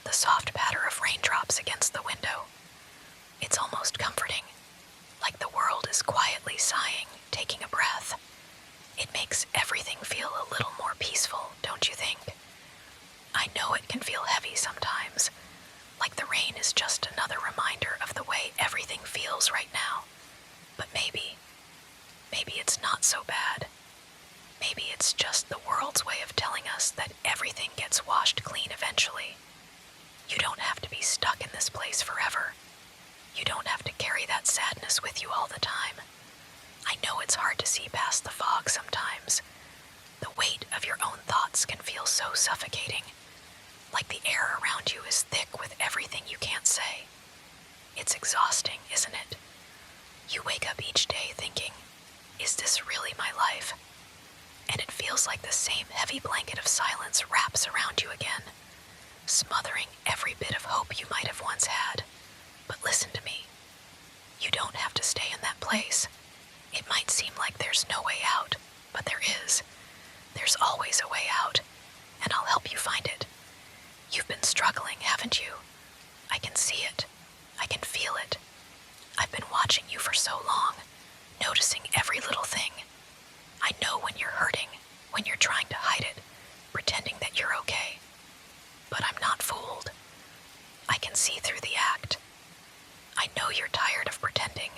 the soft patter of raindrops against the window. It's almost comforting, like the world is quietly sighing, taking a breath. It makes everything feel a little more peaceful, don't you think? I know it can feel heavy sometimes, like the rain is just another reminder of the way everything feels right now. But maybe it's not so bad. Maybe it's just the world's way of telling us that everything gets washed clean eventually. You don't have to be stuck in this place forever. You don't have to carry that sadness with you all the time. I know it's hard to see past the fog sometimes. The weight of your own thoughts can feel so suffocating, like the air around you is thick with everything you can't say. It's exhausting, isn't it? You wake up each day thinking, is this really my life? And it feels like the same heavy blanket of silence wraps around you again, smothering every bit of hope you might have once had. But listen to me. You don't have to stay in that place. It might seem like there's no way out, but there is. There's always a way out, and I'll help you find it. You've been struggling, haven't you? I can see it. I can feel it. I've been watching you for so long, noticing every little thing. I know when you're hurting, when you're trying to hide it, pretending that you're okay. But I'm not fooled. I can see through the act. I know you're tired of pretending.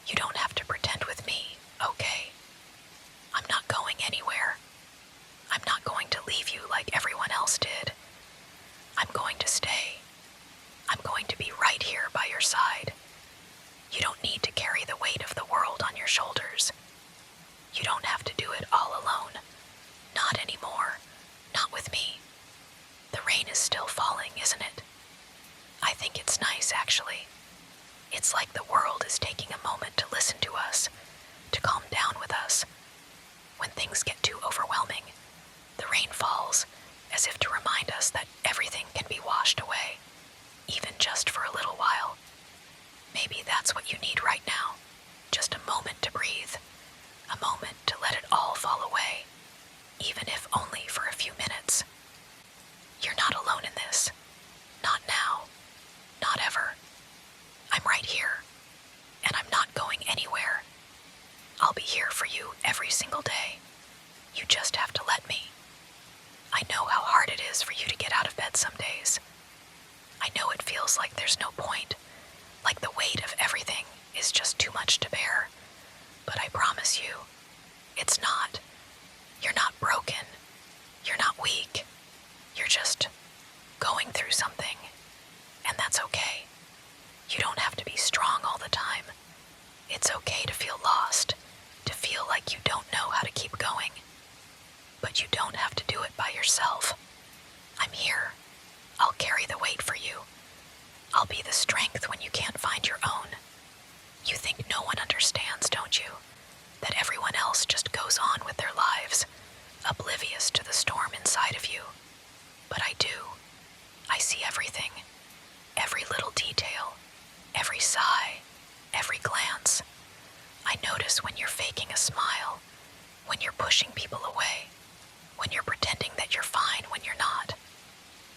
You don't have to pretend with me, okay? I'm not going anywhere. I'm not going to leave you like everyone else did. I'm going to stay. I'm going to be right here by your side. You don't need to carry the weight of the world on your shoulders. You don't have to do it all alone. Not anymore. Not with me. The rain is still falling, isn't it? I think it's nice, actually. It's like the world is taking a moment to listen to us, to calm down with us. When things get too overwhelming, the rain falls, as if to remind us that everything can be washed away, even just for a little while. Maybe that's what you need right now, just a moment to breathe, a moment to let it all fall away, even if only for a few minutes. You're not alone in this. Not now. Not ever. I'm right here, and I'm not going anywhere. I'll be here for you every single day. You just have to let me. I know how hard it is for you to get out of bed some days. I know it feels like there's no point, like the weight of everything is just too much to bear. But I promise you, it's not. You're not broken. You're not weak. You're just going through something, and that's okay. You don't have to be strong all the time. It's okay to feel lost, to feel like you don't know how to keep going. But you don't have to do it by yourself. I'm here. I'll carry the weight for you. I'll be the strength when you can't find your own. You think no one understands, don't you? That everyone else just goes on with their lives, oblivious to the storm inside of you. But I do. I see everything. Every little detail. Every sigh. Every glance. I notice when you're faking a smile, when you're pushing people away, when you're pretending that you're fine when you're not.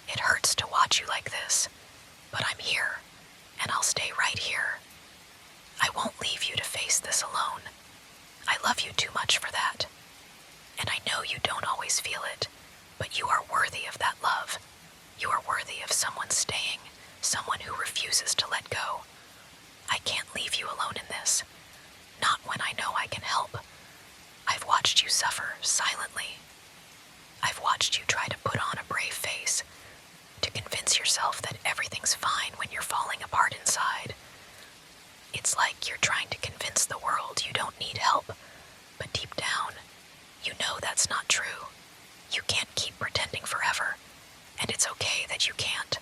It hurts to watch you like this, but I'm here, and I'll stay right here. I won't leave you to face this alone. I love you too much for that. And I know you don't always feel it, but you are worthy of that love. You are worthy of someone staying, someone who refuses to let go. I can't leave you alone in this. Not when I know I can help. I've watched you suffer silently. I've watched you try to put on a brave face, to convince yourself that everything's fine when you're falling apart inside. It's like you're trying to convince the world you don't need help, but deep down, you know that's not true. You can't keep pretending forever, and it's okay that you can't.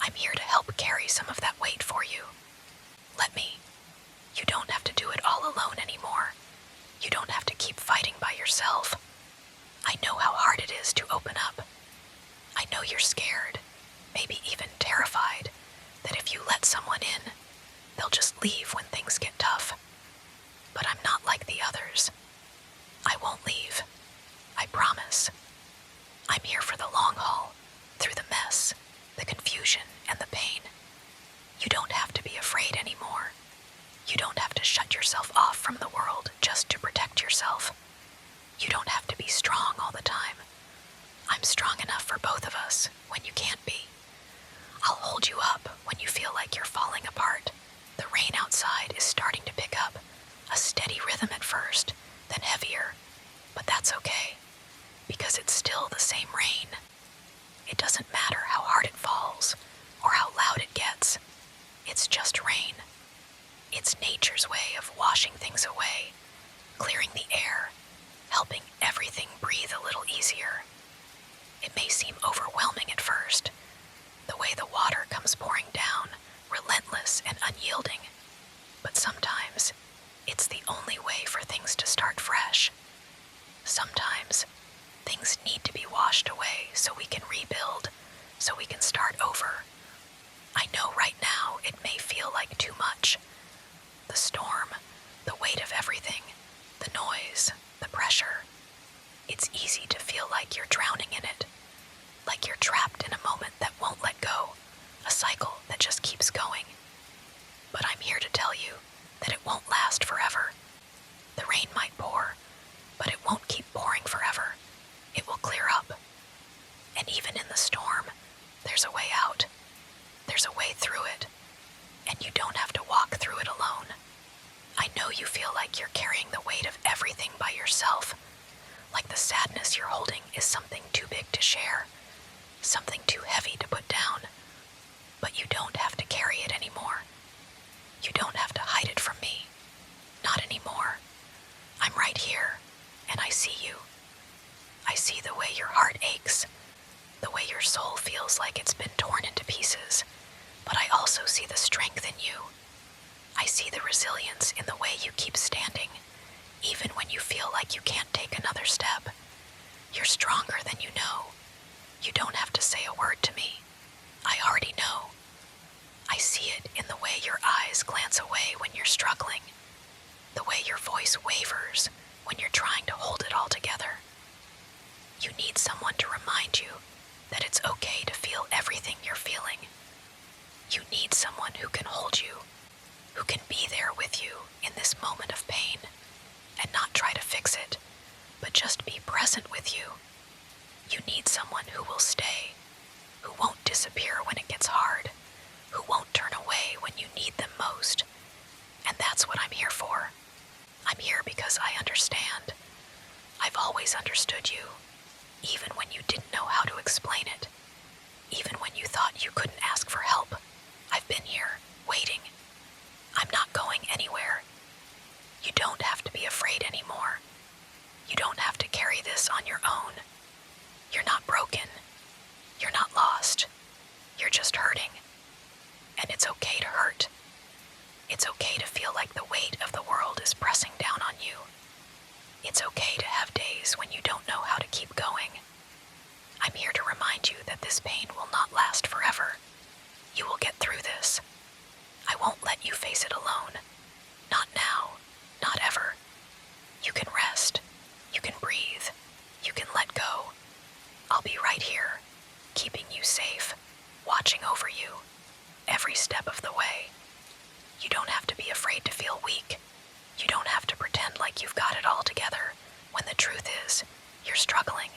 I'm here to help carry some of that weight for you. Let me. You don't have to do it all alone anymore. You don't have to keep fighting by yourself. I know how hard it is to open up. I know you're scared, maybe even terrified, that if you let someone in, they'll just leave when things get tough. But I'm not like the others. I won't leave. I promise. I'm here for the long haul, through the mess, doesn't matter how hard it falls or how loud it gets. It's just rain. It's nature's way of washing things away, clearing the air, helping everything breathe a little easier. It may seem overwhelming at first, the way the water comes pouring down, relentless and unyielding, but sometimes it's the only way for things to start fresh. Sometimes things need to be washed away so we can rebuild, so we can start over. I know right now it may feel like too much. The storm, the weight of everything, the noise, the pressure. It's easy to feel like you're drowning in it, like you're trapped in a moment that won't let go, a cycle that just keeps going. But I'm here to tell you that it won't last forever. The rain might pour, but it won't keep pouring forever. It will clear up. And even in the storm, there's a way out. There's a way through it. And you don't have to walk through it alone. I know you feel like you're carrying the weight of everything by yourself, like the sadness you're holding is something too big to share, something too heavy to put down. But you don't have to carry it anymore. You don't have to hide it from me. Not anymore. I'm right here, and I see you. I see the way your heart aches, the way your soul feels like it's been torn into pieces, but I also see the strength in you. I see the resilience in the way you keep standing, even when you feel like you can't take another step. You're stronger than you know. You don't have to say a word to me. I already know. I see it in the way your eyes glance away when you're struggling, the way your voice wavers when you're trying to hold it all together. You need someone to remind you that it's okay to feel everything you're feeling. You need someone who can hold you, who can be there with you in this moment of pain, and not try to fix it, but just be present with you. You need someone who will stay, who won't disappear when it gets hard, who won't turn away when you need them most. And that's what I'm here for. I'm here because I understand. I've always understood you, even when you didn't know how to explain it, even when you thought you couldn't ask for help. I've been here, waiting. I'm not going anywhere. You don't have to be afraid anymore. You don't have to carry this on your own. You're not broken. You're not lost. You're just hurting. And it's okay to hurt. It's okay to feel like the weight of the world is pressing down on you. It's okay to have days when you don't know how to keep going. I'm here to remind you that this pain will not last forever. You will get through this. I won't let you face it alone. Not now. Not ever. You can rest. You can breathe. You can let go. I'll be right here, keeping you safe, watching over you, every step of the way. You don't have to be afraid to feel weak. You don't have to pretend like you've got it all together, when the truth is, you're struggling.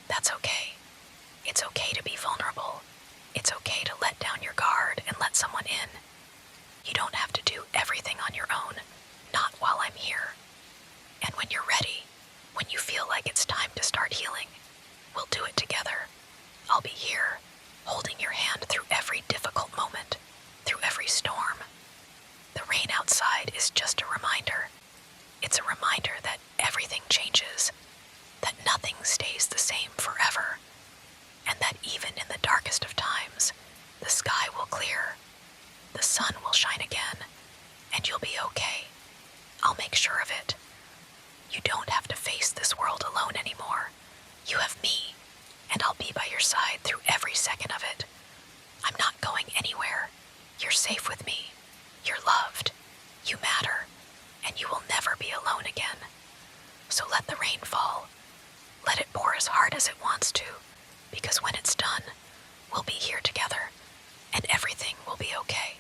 That's okay. It's okay to be vulnerable. It's okay to let down your guard and let someone in. You don't have to do everything on your own, not while I'm here. And when you're ready, when you feel like it's time to start healing, we'll do it together. I'll be here, holding your hand through every difficult moment, through every storm. The rain outside is just a reminder. It's a reminder that everything changes, that nothing stays the same forever, and that even in the darkest of times, the sky will clear, the sun will shine again, and you'll be okay. I'll make sure of it. You don't have to face this world alone anymore. You have me, and I'll be by your side through every second of it. I'm not going anywhere. You're safe with me. You're loved. You matter, and you will never be alone again. So let the rain fall. Let it pour as hard as it wants to, because when it's done, we'll be here together, and everything will be okay.